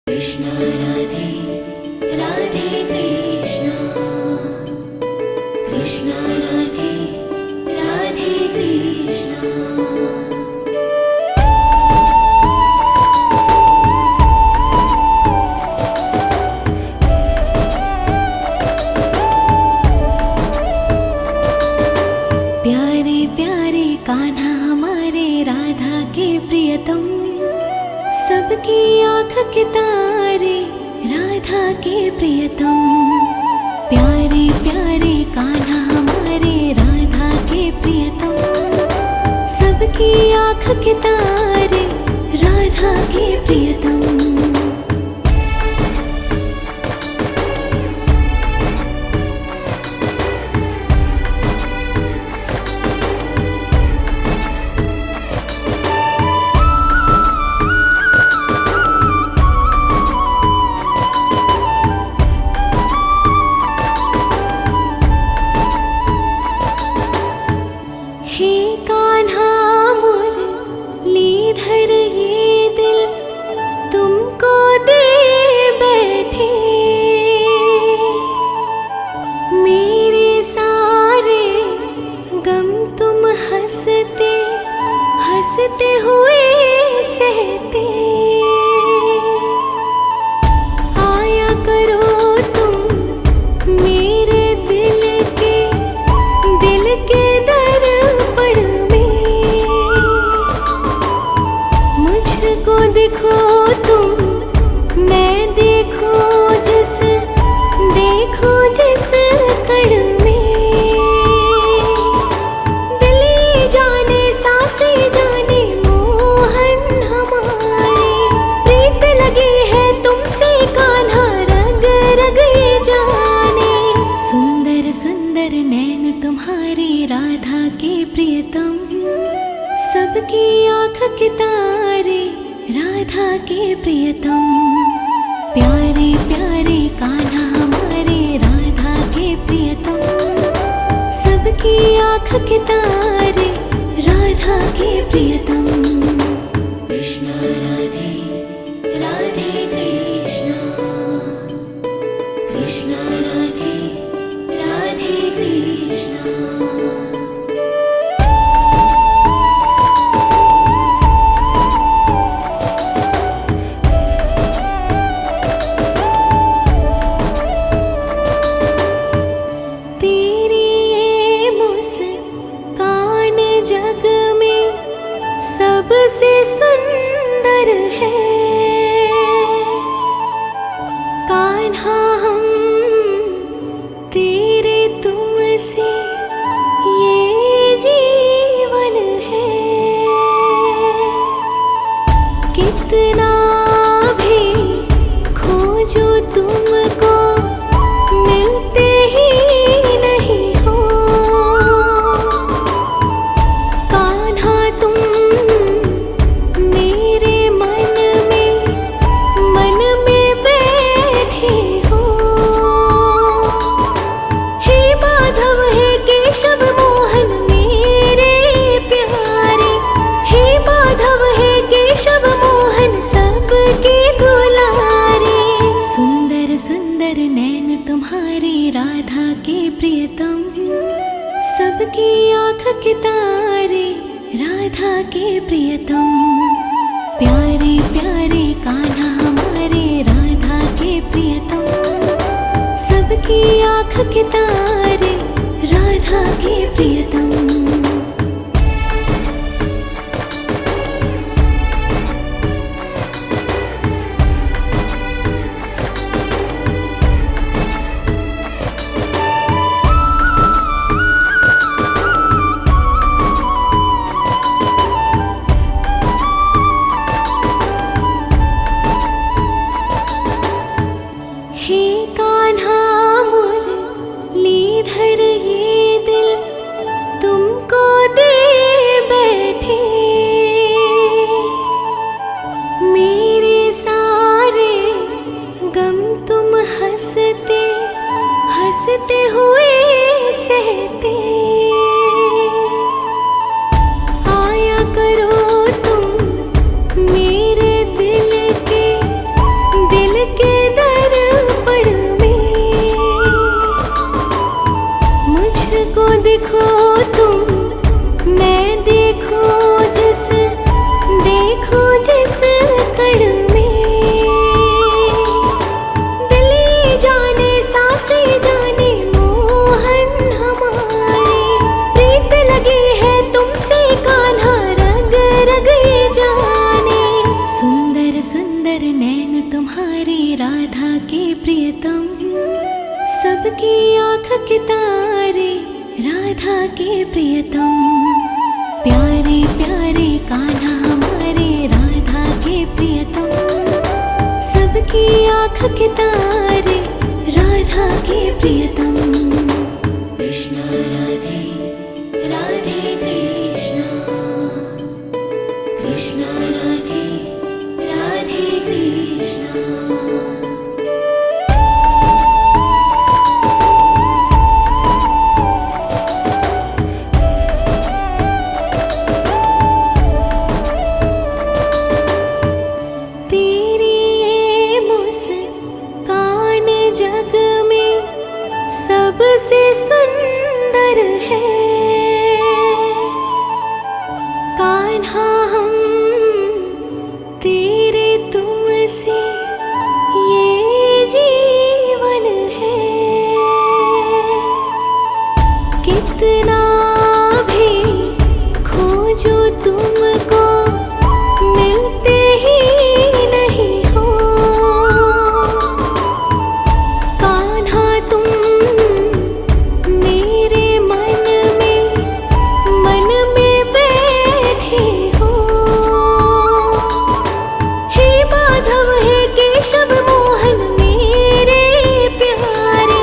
कृष्ण राधे राधे कृष्ण कृष्ण राधे राधे कृष्ण। प्यारे प्यारे कान्हा हमारे राधा के प्रियतम, सबकी आँख के तारे राधा के प्रियतम। प्यारे प्यारे कान्हा हमारे राधा के प्रियतम, सबकी आँख के तारे राधा के प्रियतम। हे कान्हा मुरलीधर ये दिल तुमको दे बैठे, मेरे सारे गम तुम हंसते हंसते हुए सहते। आया करो तुम मेरे दिल के मुझको देखो तुम, मैं देखूं जिस कण में। दिल जाने सांसें जाने मोहन हमारे, प्रीत लगी है तुमसे कान्हा रग रग ये जाने। सुंदर सुंदर नैन तुम्हारे राधा के प्रियतम, सबकी आँख के तारे राधा के प्रियतम। प्यारे प्यारे कान्हा हमारे राधा के प्रियतम, सबकी आँख के तारे राधा के प्रियतम। कृष्ण राधे राधे कृष्ण कृष्ण राधे राधे कृष्ण। सबसे सुंदर है कान्हा हम तेरे तुमसे ये जीवन है। कितना भी खोजो तुमको मिलते ही नहीं हो। कान्हा तुम राधा के प्रियतम, सबकी आँख के तारे राधा के प्रियतम। प्यारे प्यारे कान्हा हमारे राधा के प्रियतम, सबकी आँख के तारे राधा के प्रियतम। हे कान्हा मुरलीधर ये दिल तुम्हारे राधा के प्रियतम, सबकी आँख के तारे राधा के प्रियतम। प्यारे प्यारे कान्हा हमारे राधा के प्रियतम, सबकी आँख के तारे राधा के प्रियतम। कृष्णा राधे राधे कृष्णा, कृष्णा राधे राधे कृष्णा। तेरी ये मुस्कान जग में सबसे सुंदर है। कान्हा हम तेरे तुमसे ये जीवन है। कितना भी खोजो तुमको मिलते ही नहीं हो। कान्हा तुम मेरे मन में बैठे हो। हे माधव हे केशव मोहन मेरे प्यारे,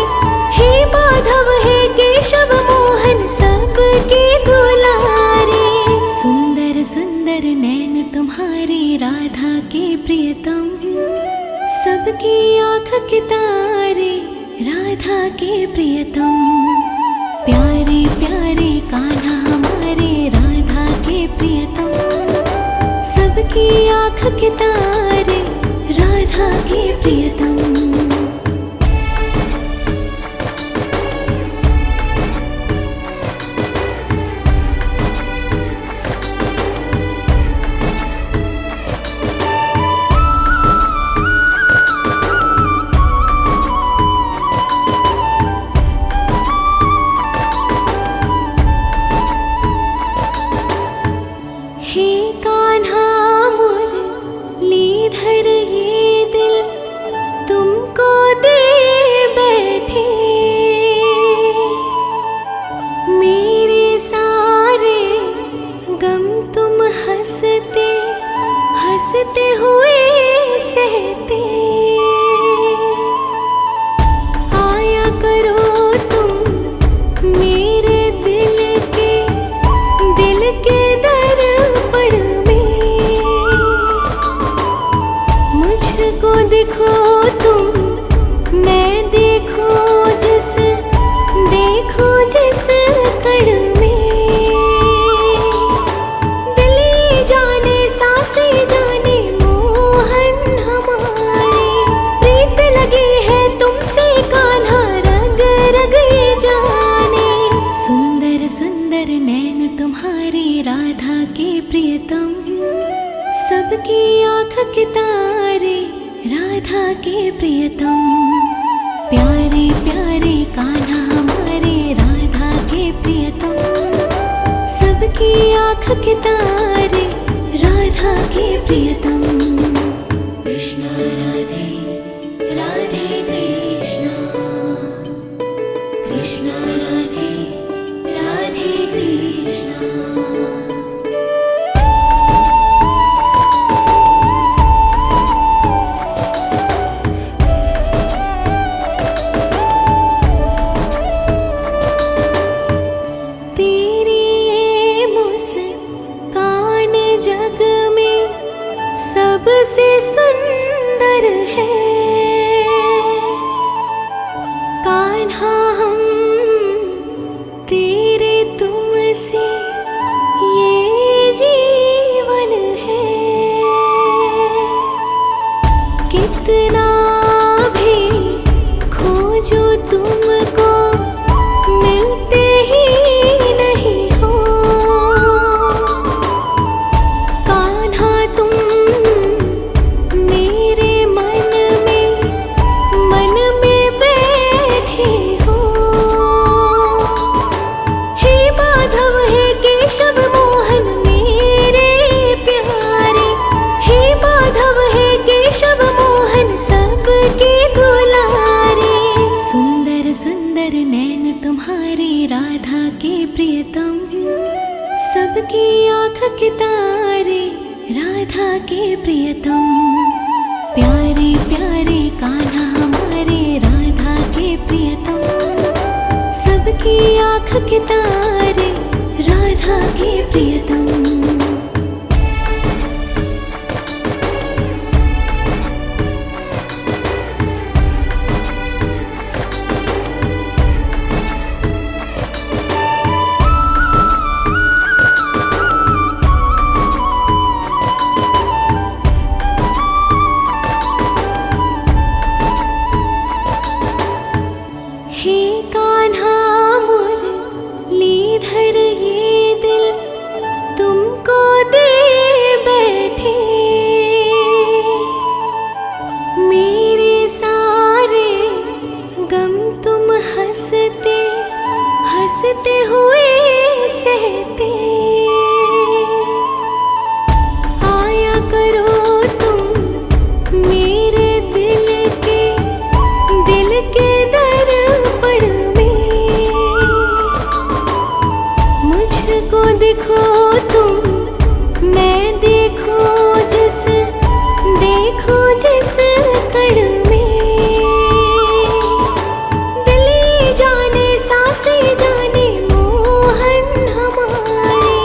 हे माधव हे केशव मोहन सबके दुलारे। सुंदर सुंदर नैन तुम्हारे राधा के प्रियतम, सबकी आँख के तारे राधा के प्रियतम। प्यारे प्यारे कान्हा हमारे राधा के प्रियतम, सबकी आँख के तारे राधा के प्रियतम। हे कान्हा मुरलीधर ये दिल तुमको दे बैठे। मेरे सारे गम तुम हंसते हंसते हुए सहते। आया करो तुम मेरे दिल के दर्पण में। मुझको देखो तुम मैं देखूं जिस कण में। दिल जाने सांसें जाने मोहन हमारे, प्रीत लगी है तुमसे कान्हा रग रग ये जाने। सुंदर सुंदर नैन तुम्हारे राधा के प्रियतम, सबकी आँख के तारे राधा के प्रियतम। प्यारे प्यारे कान्हा हमारे राधा के प्रियतम, सबकी आँख के तारे राधा के प्रियतम। कृष्णा राधे राधे कृष्णा, कृष्णा राधे राधे कृष्णा। तेरी ये मुस्कान जग में सबसे सुंदर है। के तारे राधा के प्रियतम। हे कान्हा मुरलीधर ये दिल तुमको दे बैठे, मेरे सारे गम तुम हंसते हंसते हुए सहते। आया करो तुम मेरे दिल के दर्पण में, मुझको देखो तुम मैं देखो जिस कण में। दिल जाने सांसें जाने मोहन हमारे,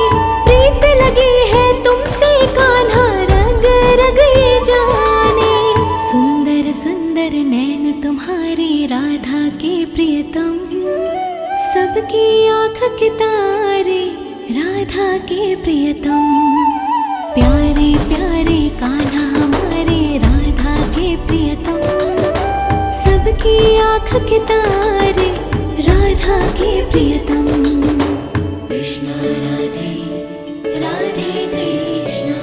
प्रीत लगी है तुमसे कान्हा रग रग ये जाने। सुंदर सुंदर नैन तुम्हारे राधा के प्रियतम, सबकी आँख के तारे राधा के प्रियतम। प्यारे प्यारे कान्हा हमारे राधा के प्रियतम, सबकी आँख के तारे राधा के प्रियतम। कृष्णा राधे राधे कृष्णा,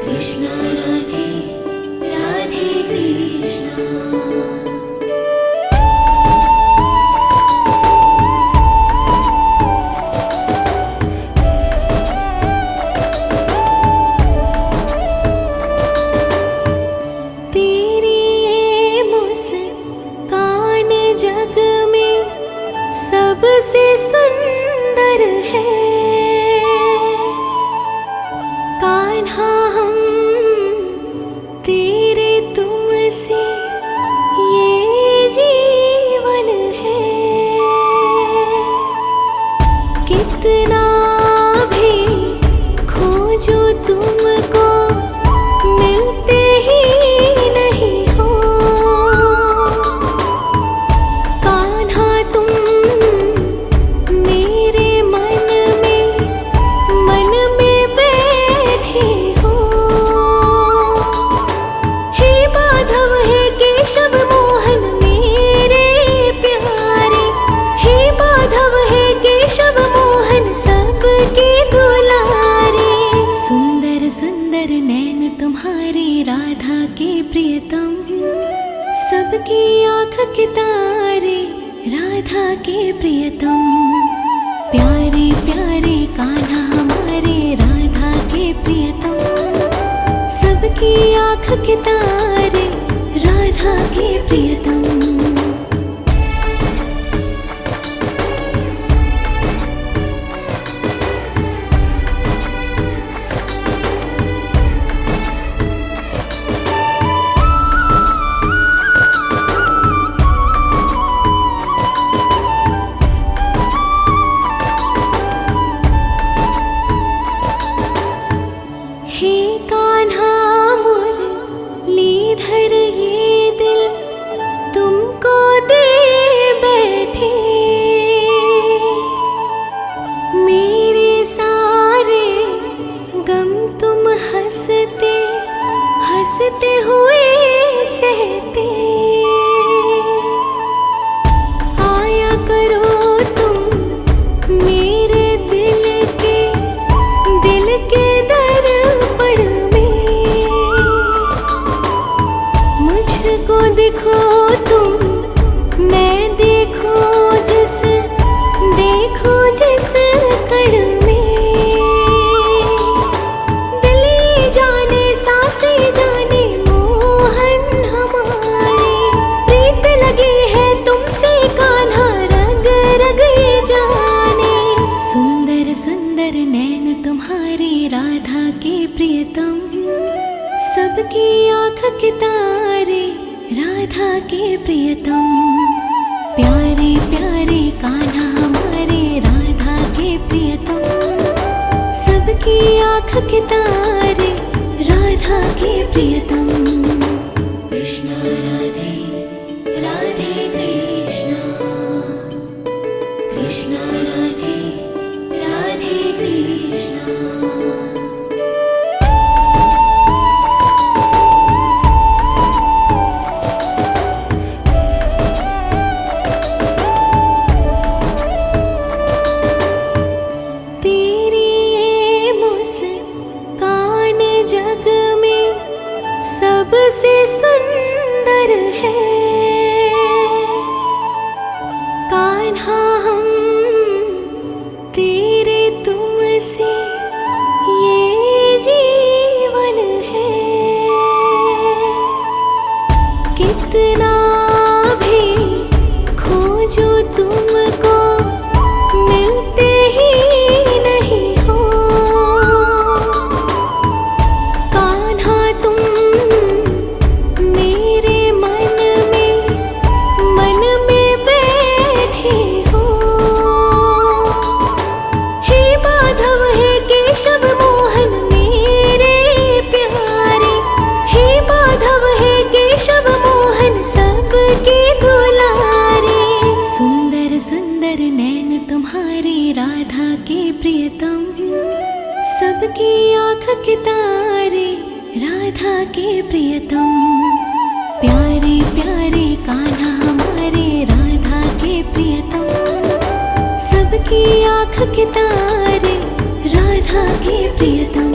कृष्णा राधे राधे कृष्णा। तेरी ये मुस्कान जग में सबसे सुंदर है, कान्हा हम तेरे तुमसे ये जीवन है। कितना भी खोजो तुमको मिलते ही नहीं हो, कान्हा तुम मेरे मन में बैठे हो। हे माधव हे केशव मोहन मेरे प्यारे, हे माधव हे केशव मोहन सबके दुलारे। सुंदर सुंदर नैन तुम्हारे राधा के प्रियतम, सबकी आँख के तारे राधा के प्रियतम। प्यारे प्यारे कान्हा हमारे राधा के प्रियतम, सबकी आँख के तारे राधा के प्रियतम। हे कान्हा मुरलीधर ये दिल तुमको दे बैठे, मेरे सारे गम तुम हंसते हंसते हुए सहते। आया करो तुम मेरे दिल के दर्पण में, मुझको देखो तुम मैं देखो जिस कण में। दिल जाने सांसें जाने मोहन हमारे, प्रीत लगी है तुमसे कान्हा रग रग ये जाने। सुंदर सुंदर नैन तुम्हारे राधा के प्रियतम, सबकी आँख के तारे राधा के प्रियतम। प्यारे प्यारे कान्हा आँख के तारे, राधा के प्रियतम। कृष्णा राधे राधे कृष्णा, कृष्णा राधे राधे कृष्णा। सबसे सुंदर है कान्हा, हम तेरे तुमसे ये जीवन है। कितना भी खोजो तुमको मिलते ही नहीं हो। कान्हा तुम राधा के प्रियतम, सबकी आँख के तारे, राधा के प्रियतम। प्यारे प्यारे कान्हा हमारे, राधा के प्रियतम। सबकी आँख के तारे, राधा के प्रियतम।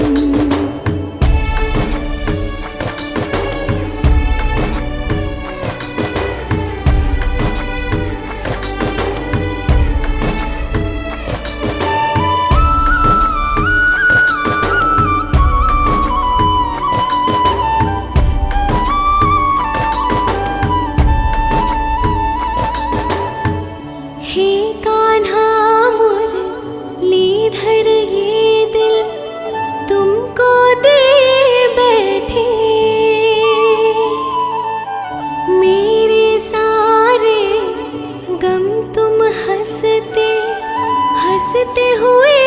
हे कान्हा मुरलीधर, ये दिल तुमको दे बैठे। मेरे सारे गम तुम हंसते हंसते हुए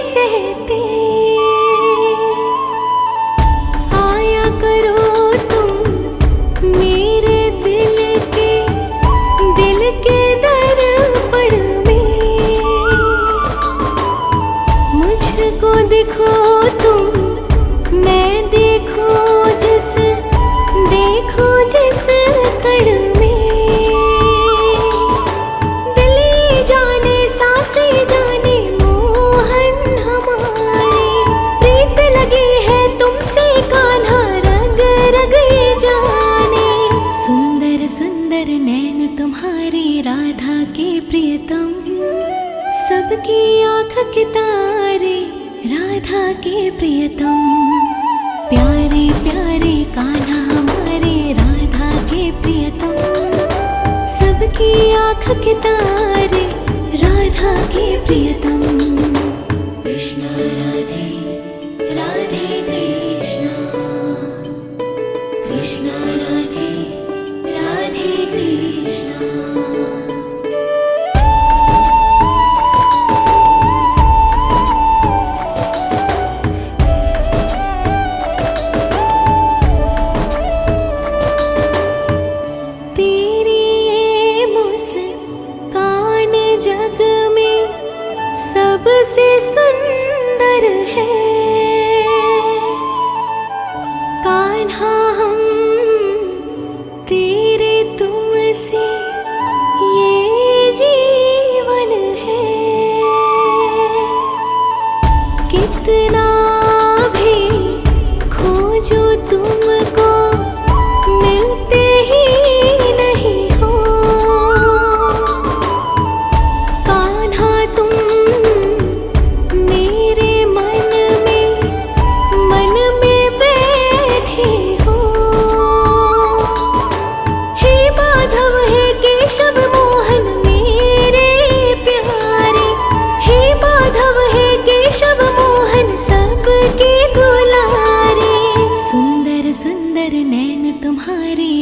सहते। आया करो तुम मेरे दिल के मुझको देखो तुम, मैं देखो जिस कण में। दिल जाने सांसें जाने मोहन हमारे। प्रीत लगी है तुमसे कान्हा, रग रग ये जाने। सुंदर सुंदर नैन तुम्हारे, राधा के प्रियतम। सबकी आँख के तारे, राधा के प्रियतम। प्यारे प्यारे कान्हा हमारे, राधा के प्रियतम। सबकी आँख के तारे, राधा के प्रियतम। कृष्णा राधे राधे कृष्णा, कृष्णा राधे राधे कृष्णा। सबसे सुंदर है कान्हा, हम तेरे तुमसे ये जीवन है। कितना भी खोजो तुमको मिलते ही नहीं हो। कान्हा तुम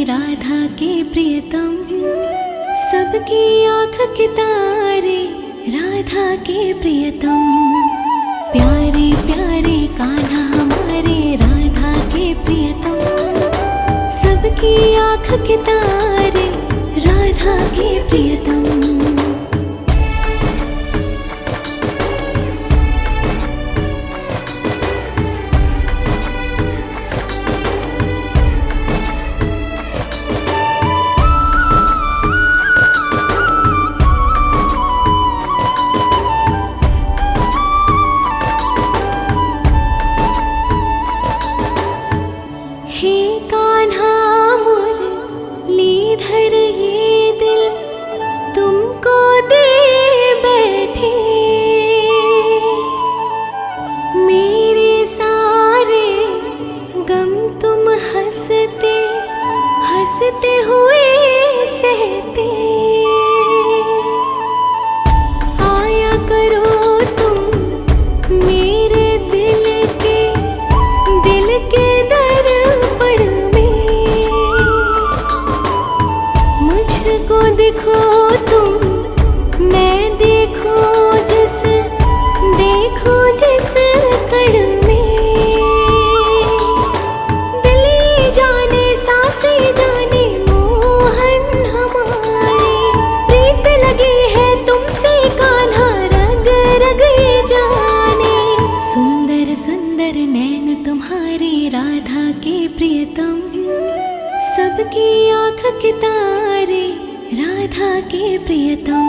राधा के प्रियतम। सबकी आँख के तारे, राधा के प्रियतम। प्यारे प्यारे कान्हा तुम्हारे राधा के प्रियतम, सबकी आँख के तारे राधा के प्रियतम। हे कान्हा मुरलीधर ये दिल तुमको दे बैठे, मेरे सारे गम तुम हंसते हंसते हुए सहते। आया करो तुम मेरे दिल के दर्पण में, मुझको देखो तुम मैं देखो जिस कण में। दिल जाने सांसें जाने मोहन हमारे, प्रीत लगी है तुमसे कान्हा रग रग ये जाने। सुंदर सुंदर नैन तुम्हारे राधा के प्रियतम, सबकी आँख के तारे राधा के प्रियतम।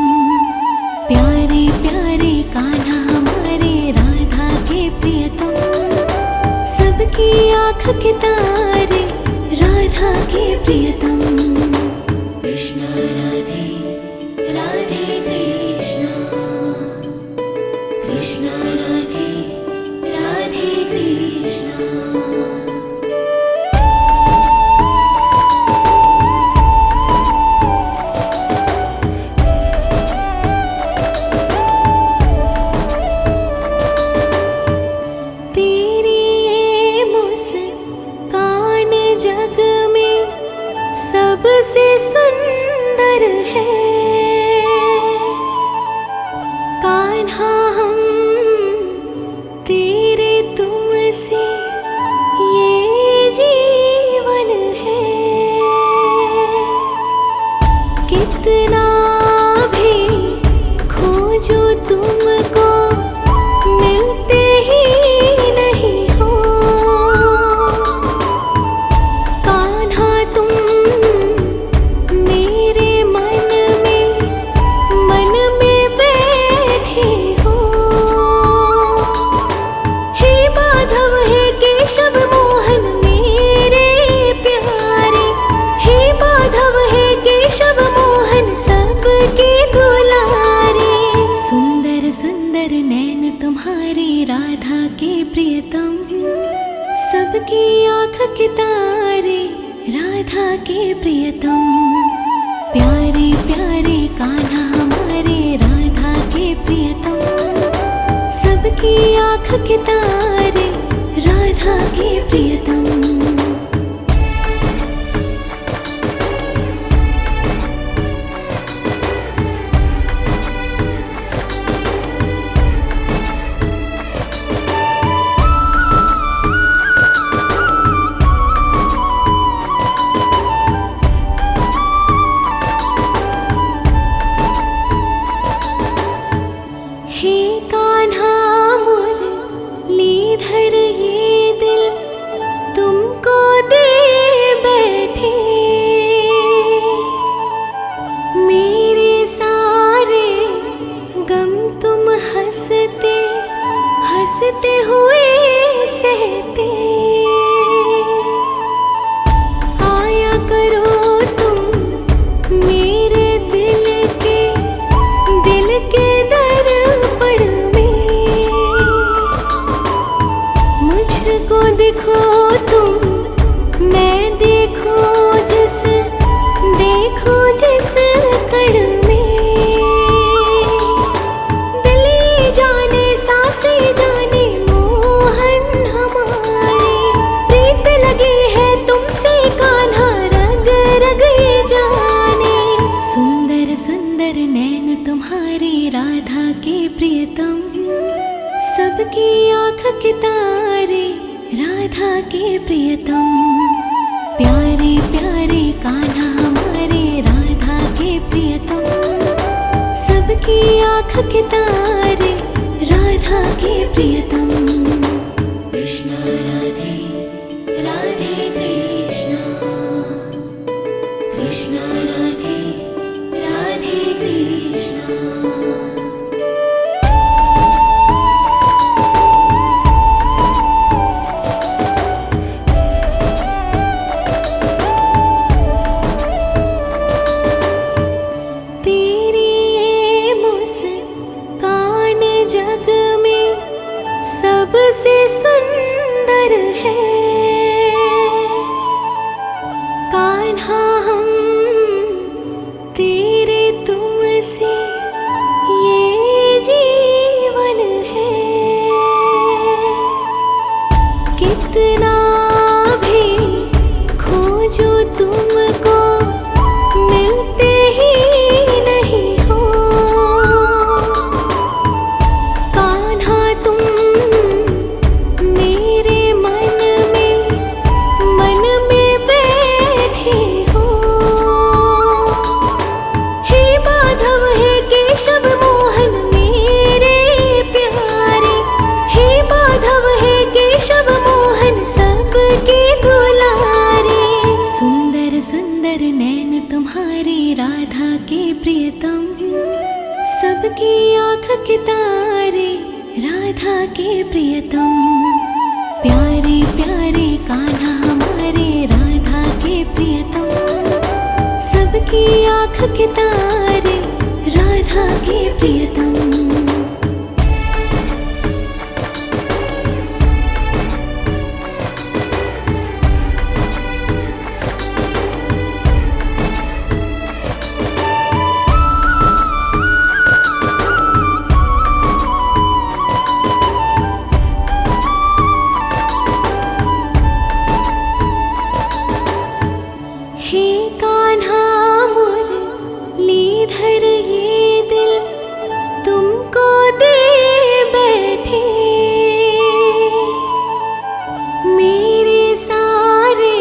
प्यारे प्यारे कान्हा हमारे राधा के प्रियतम, सबकी आँख के तारे राधा के प्रियतम। कृष्णा राधे राधे कृष्णा, कृष्णा राधे राधे कृष्णा। जग में सबसे सुंदर है कान्हा, हम तेरे तुमसे ये जीवन है। कितना भी खोजो तुमको मिलते ही नहीं हो। मेरे मन में बैठे हो। हे माधव हे केशव मोहन मेरे प्यारे, हे माधव हे केशव मोहन सबके दुलारे। सुंदर सुंदर नैन तुम्हारे राधा के प्रियतम, सबकी आँख के तारे राधा के प्रियतम। प्यारे प्यारे कान्हा हमारे राधा के प्रियतम, सबकी आँख के तारे राधा के प्रियतम। हे कान्हा मुरलीधर ये दिल तुमको दे बैठे, मेरे सारे गम तुम हंसते हंसते हुए सहते। आया करो तुम मेरे दिल के दर्पण में, मुझको देखो तुम मैं देखो जिस कण में। दिल जाने सांसें जाने मोहन हमारे, प्रीत लगी है तुमसे कान्हा रग रग ये जाने। सुंदर सुंदर नैन तुम्हारे राधा के प्रियतम, सबकी आँख के तारे राधा राधा के प्रियतम। प्यारे प्यारे कान्हा हमारे राधा के प्रियतम। सबकी आँख के तारे राधा के प्रियतम। कृष्णा राधे राधे कृष्णा, कृष्णा राधे राधे कृष्णा। सबसे सुंदर है कान्हा हम तेरे तुमसे ये जीवन है। कितना भी खोजो तुमको मिलते ही नहीं हो। कान्हा तुम राधा के प्रियतम। सबकी आँख के तारे राधा के प्रियतम। प्यारे प्यारे कान्हा हमारे राधा के प्रियतम। सबकी आँख के तारे राधा के प्रियतम। हे कान्हा मुरलीधर ये दिल तुमको दे बैठे। मेरे सारे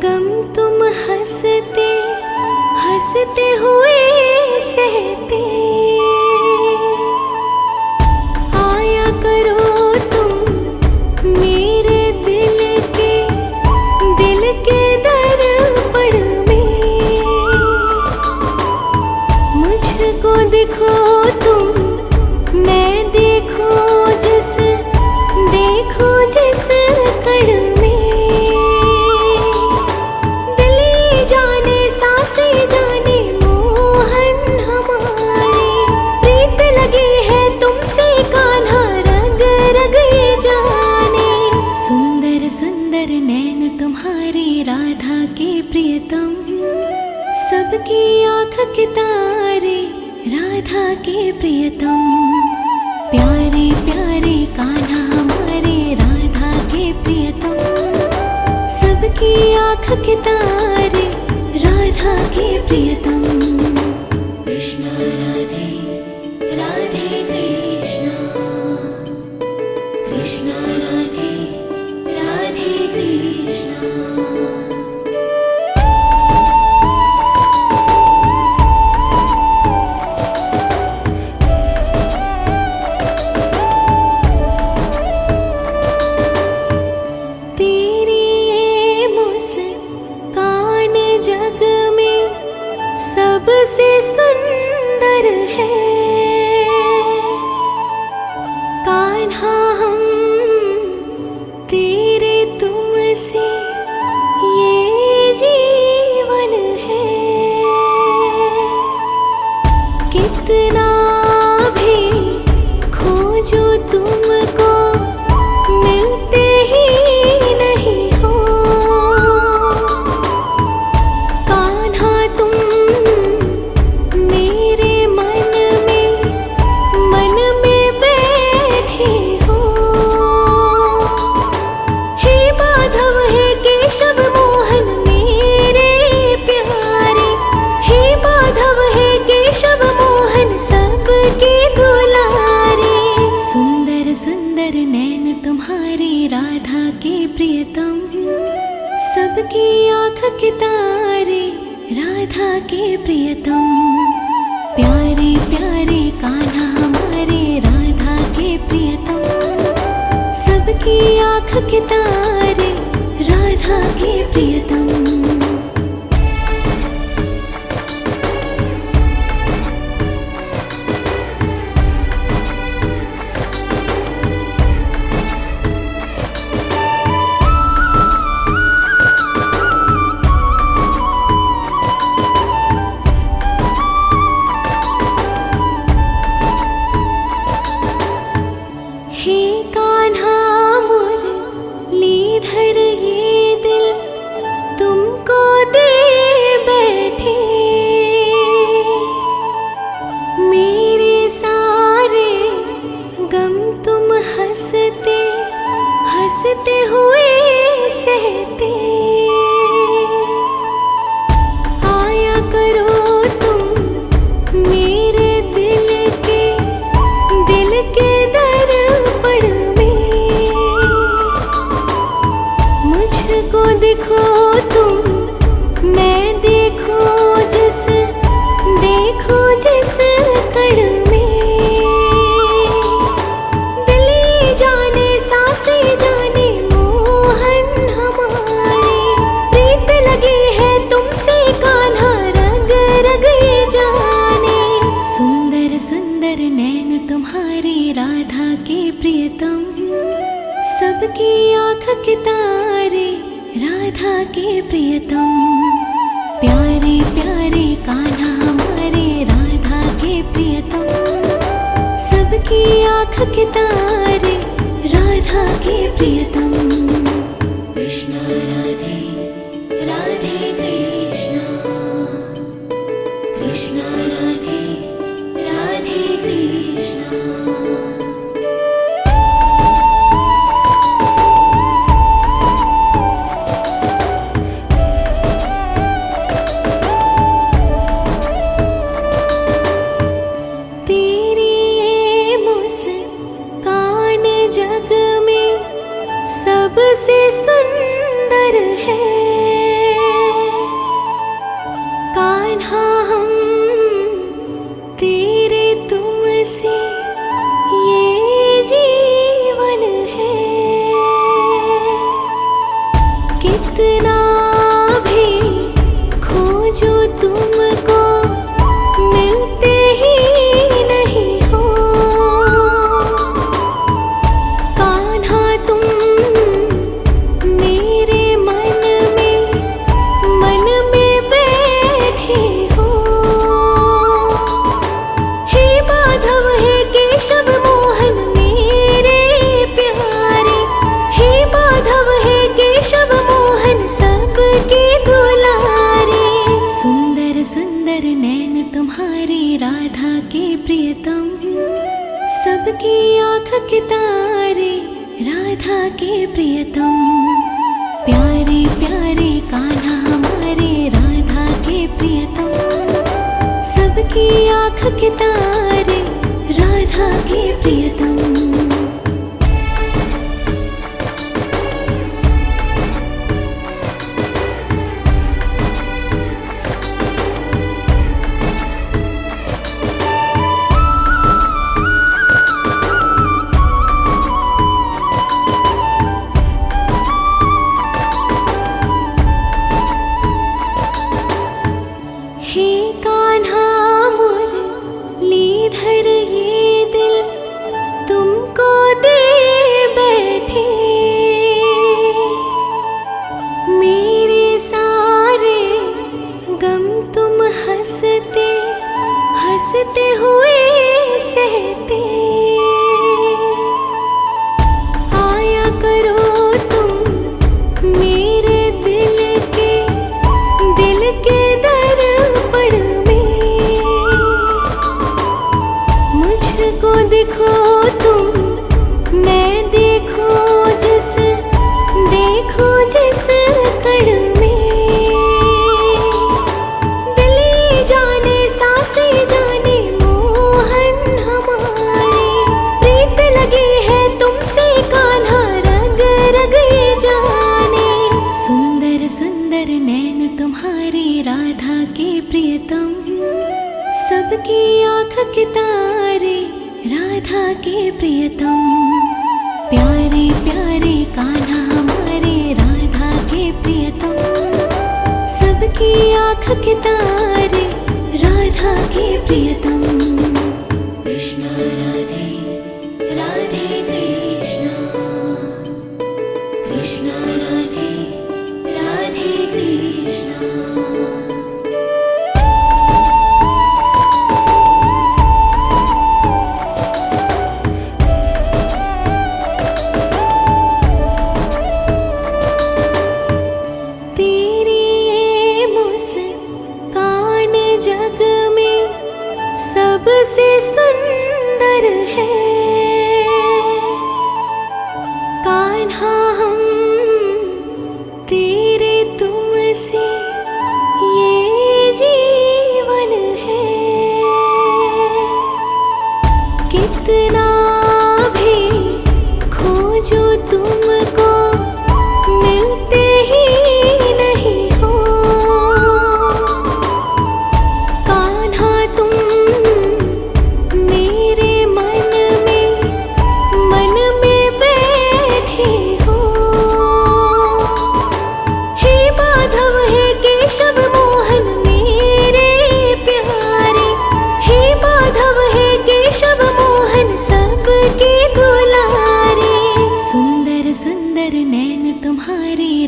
गम तुम हंसते हंसते हुए सहते। आया करो तुम मेरे दिल के मुझको देखो तुम मैं देखो जिस कण में। दिल जाने सांसें जाने मोहन हमारे। प्रीत लगी है तुमसे कान्हा रग रग ये जाने। सुंदर सुंदर नैन तुम्हारे राधा के प्रियतम। सबकी आँख के तारे राधा के प्रियतम। प्यारे प्यारे कान्हा हमारे राधा के प्रियतम। सबकी आँख के तारे राधा के प्रियतम। कृष्णा राधे राधे कृष्णा, कृष्णा राधे राधे कृष्णा। सबसे सुंदर है कान्हा हम तेरे तुमसे ये जीवन है। कितना भी खोजो तुमको मिलते ही नहीं हो। कान्हा तुम मेरे मन राधा के प्रियतम। प्यारे प्यारे कान्हा हमारे राधा के प्रियतम। सबकी आँख के तारे राधा के प्रियतम। हे कान्हा मुरलीधर ये दिल तुमको दे बैठे। मेरे सारे गम तुम हंसते हंसते हुए सहते। आया करो तुम मेरे दिल के मुझको देखो तुम मैं देखूं जिस कण में। दिल जाने सांसें जाने मोहन हमारे। प्रीत लगी है तुमसे कान्हा रग रग ये जाने। सुंदर सुंदर नैन तुम्हारे राधा के प्रियतम। सबकी आँख के तारे राधा के प्रियतम। प्यारे प्यारे कान्हा हमारे राधा के प्रियतम। सबकी आँख के तारे राधा के प्रियतम। कृष्णा राधे राधे कृष्णा। कृष्णा राधे राधे कृष्णा। सबसे सुंदर है कान्हा हम तेरे तुमसे ये जीवन है। कितना भी खोजो तुमको मिलते ही नहीं हो। कान्हा तुम राधा के प्रियतम। सबकी आँख के तारे राधा के प्रियतम। प्यारे प्यारे कान्हा हमारे राधा के प्रियतम। सबकी आँख के तारे राधा के प्रियतम। हे कान्हा मुरलीधर ये दिल राधा के प्रियतम, सबकी आँख के तारे राधा के प्रियतम। प्यारे प्यारे कान्हा हमारे राधा के प्रियतम, सबकी आँख के तारे राधा के प्रियतम। कृष्णा राधे राधे कृष्णा, कृष्णा राधे राधे कृष्णा। सबसे सुंदर है कान्हा, हम तेरे तुमसे ये जीवन है। कितना भी खोजो तुमको मिलते ही नहीं हो। कान्हा तुम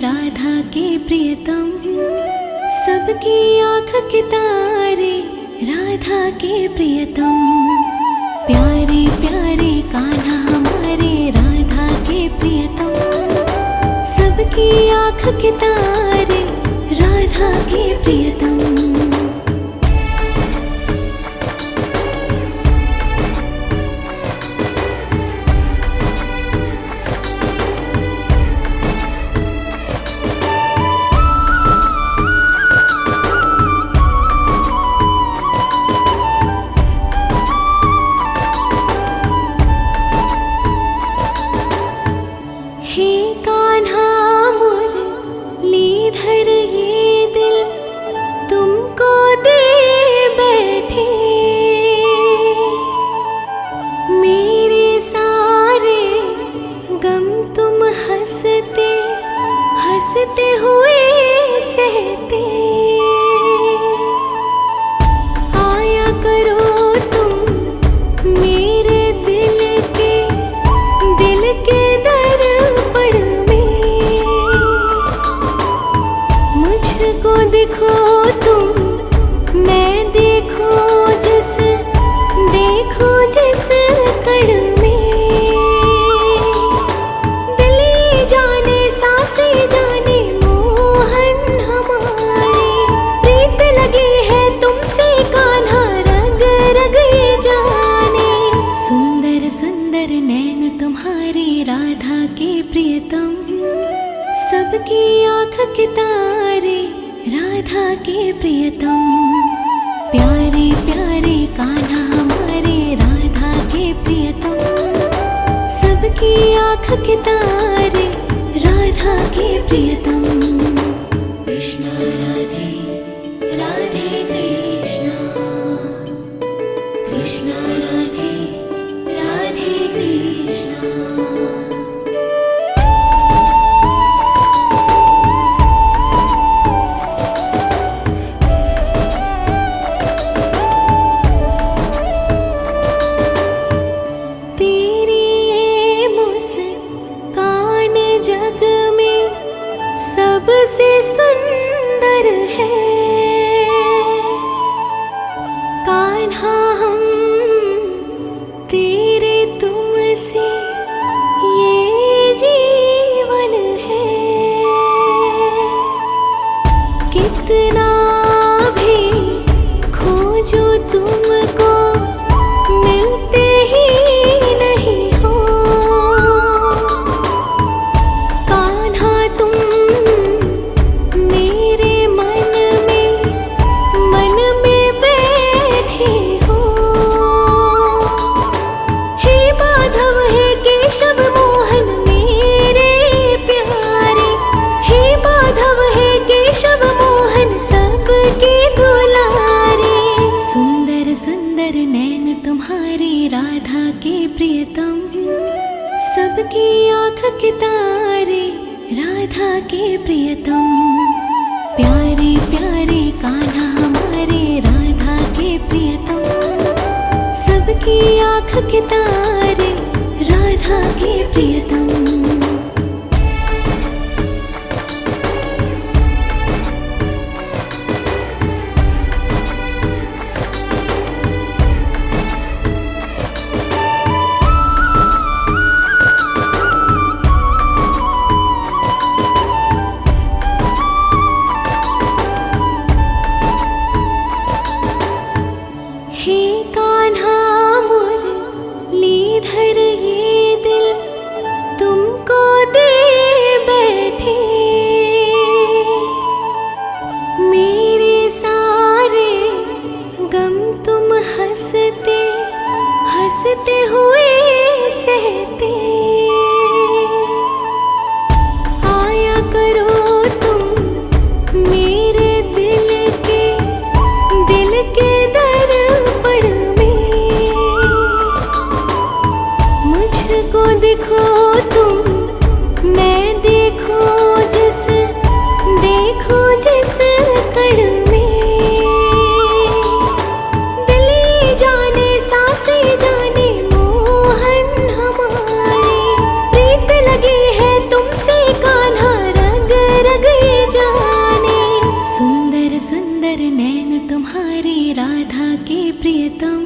राधा के प्रियतम, सबकी आँख के तारे राधा के प्रियतम। प्यारे प्यारे कान्हा हमारे राधा के प्रियतम, सबकी आँख के तारे राधा के प्रियतम। हे कान्हा मुरलीधर ये दिल तुमको दे बैठे। मेरे सारे गम तुम हंसते हंसते हुए सहते। आया करो तुम मेरे दिल के मुझको देखो तुम, मैं देखूं जिस कण में। दिल जाने सांसें जाने मोहन हमारे, प्रीत लगी है तुमसे कान्हा रग रग ये जाने। सुंदर सुंदर नैन तुम्हारे राधा के प्रियतम, सबकी आँख के तारे राधा के प्रियतम। प्यारे प्यारे कान्हा हमारे राधा के प्रियतम, सबकी आँख के तारे राधा के प्रियतम। कृष्णा राधे राधे कृष्णा, कृष्णा राधे राधे कृष्णा। सबसे सुंदर है कान्हा, हम तेरे तुमसे ये जीवन है। कितना भी खोजो तुमको मिलते ही नहीं हो। कान्हा तुम सब के प्रियतम, प्यारे प्यारे कान्हा हमारे राधा के प्रियतम, सबकी आँख के तारे राधा के प्रियतम। हे कान्हा मुरलीधर ये दिल तुमको दे बैठे, मेरे सारे गम तुम हंसते हंसते हुए सहते। आया करो तुम मेरे दिल के दर्पण में, मुझको देखो तुम मैं देखूं जिस कण में। दिल जाने सांसें जाने मोहन हमारे, प्रीत लगी है तुमसे कान्हा रग रग ये जाने। सुंदर सुंदर नैन तुम्हारे राधा के प्रियतम,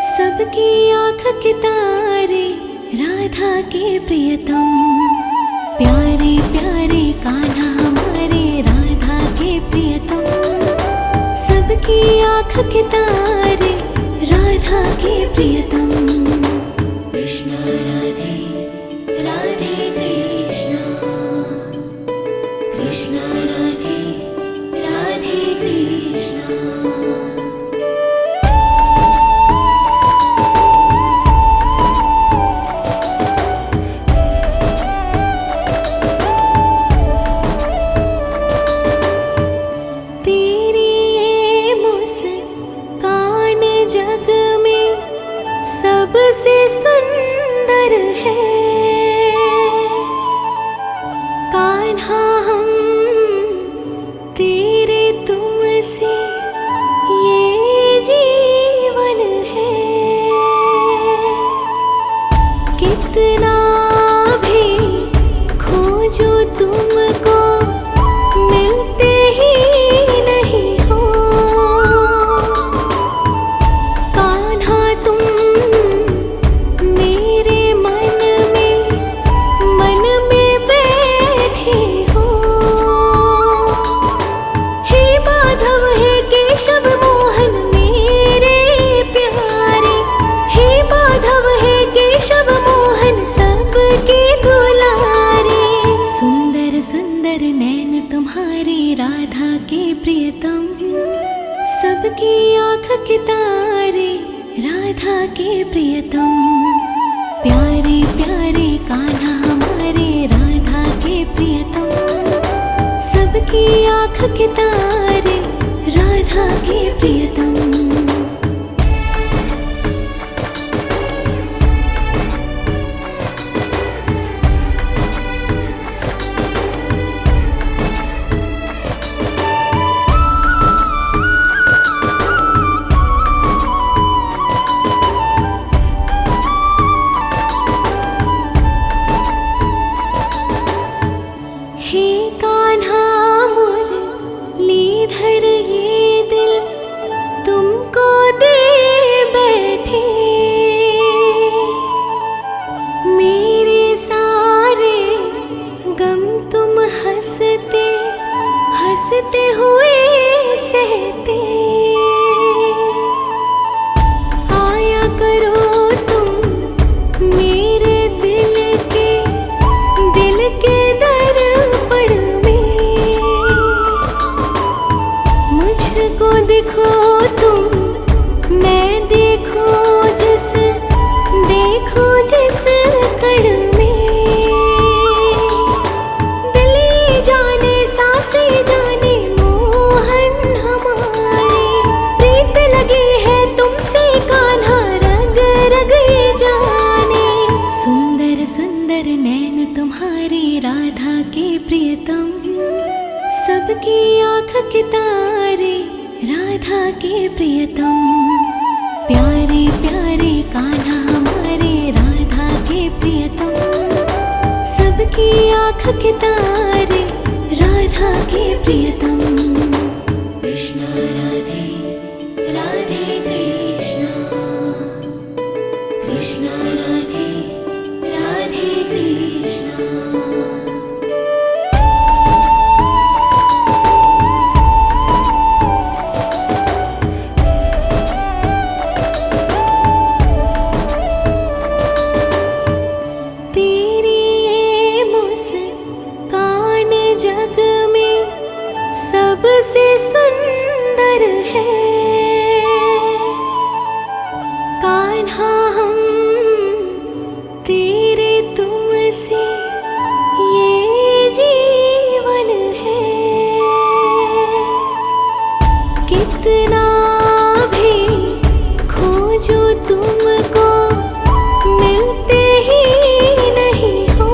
सबकी आँख के तारे राधा के प्रियतम, प्यारे प्यारे कान्हा हमारे राधा के प्रियतम, सबकी आँख के तारे राधा के प्रियतम। कृष्णा राधे राधे कृष्णा, कृष्णा राधे राधे कृष्णा। तेरी ये मुस्कान जग में सबसे सुंदर है, कान्हा हम तेरे तुमसे ये जीवन है। कितना भी खोजो तुमको मिलते ही नहीं हो, कान्हा तुम मेरे मन में बैठे हो। हे माधव हे केशव मोहन मेरे प्यारे, हे माधव हे केशव मोहन सबके दुलारे। सुंदर सुंदर नैन तुम्हारे राधा के प्रियतम, सबकी आँख के तारे राधा के प्रियतम, प्यारे प्यारे कान्हा हमारे राधा के प्रियतम, सबकी आँख के तारे राधा के प्रियतम। हे कान्हा मुरलीधर ये दिल तुमको दे बैठे, मेरे सारे गम तुम हंसते हंसते हुए सहते। आया करो तुम मेरे दिल के दर्पण में, मुझको देखो तुम मैं देखूं जिस कण में। दिल जाने सांसें जाने मोहन हमारे, प्रीत लगी है तुमसे कान्हा रग रग ये जाने। सुंदर सुंदर नैन तुम्हारे राधा के प्रियतम, राधा के प्रियतम। प्यारे प्यारे कान्हा हमारे राधा के प्रियतम। सबकी आँख के तारे राधा के प्रियतम। कृष्ण राधे राधे कृष्ण, कृष्ण राधे राधे कृष्ण। सबसे सुंदर है कान्हा, हम तेरे तुमसे ये जीवन है। कितना भी खोजो तुमको मिलते ही नहीं हो।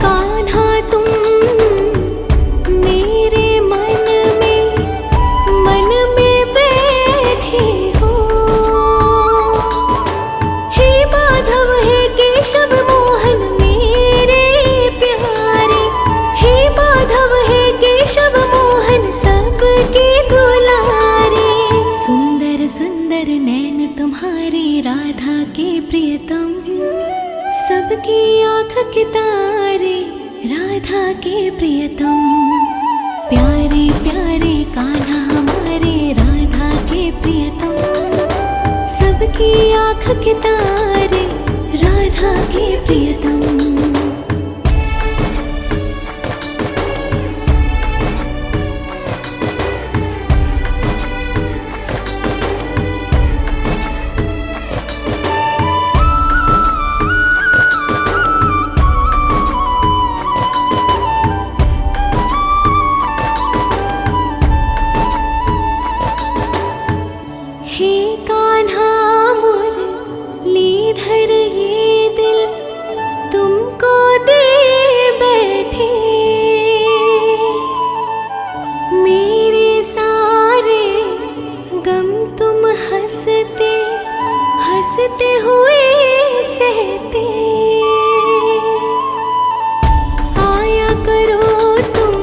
कान्हा तुम राधा के प्रियतम। सबकी आँख के तारे राधा के प्रियतम। प्यारे प्यारे कान्हा हमारे राधा के प्रियतम। सबकी आँख के तारे राधा के प्रियतम। हे कान्हा मुरलीधर ये दिल तुमको दे बैठे। मेरे सारे गम तुम हंसते हंसते हुए सहते। आया करो तुम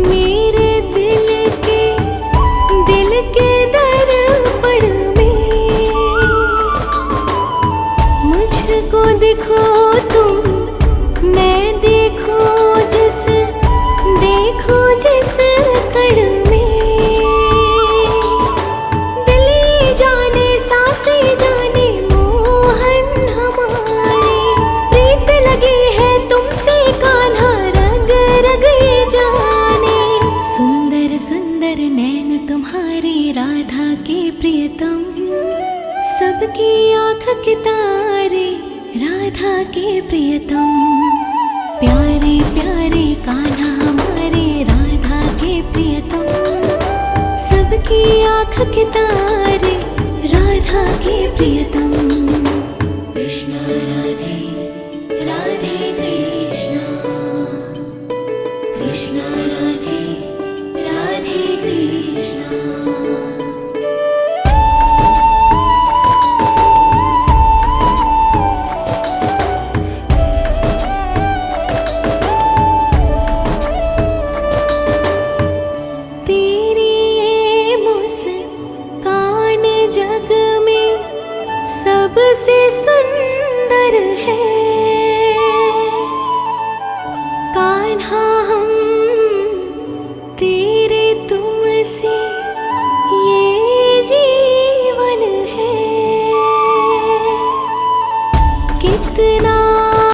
मेरे दिल के मुझको देखो तुम, मैं देखो जिस कण में। दिल जाने सांसें जाने मोहन हमारे। प्रीत लगी है तुमसे कान्हा रग रग ये जाने। सुंदर सुंदर नैन तुम्हारे राधा के प्रियतम। सबकी आँख के तारे राधा के प्रियतम। प्यारे प्यारे कान्हा हमारे राधा के प्रियतम। सबकी आँख के तारे राधा के प्रियतम। कृष्ण राधे राधे कृष्ण, कृष्ण राधे राधे कृष्ण। सबसे सुंदर है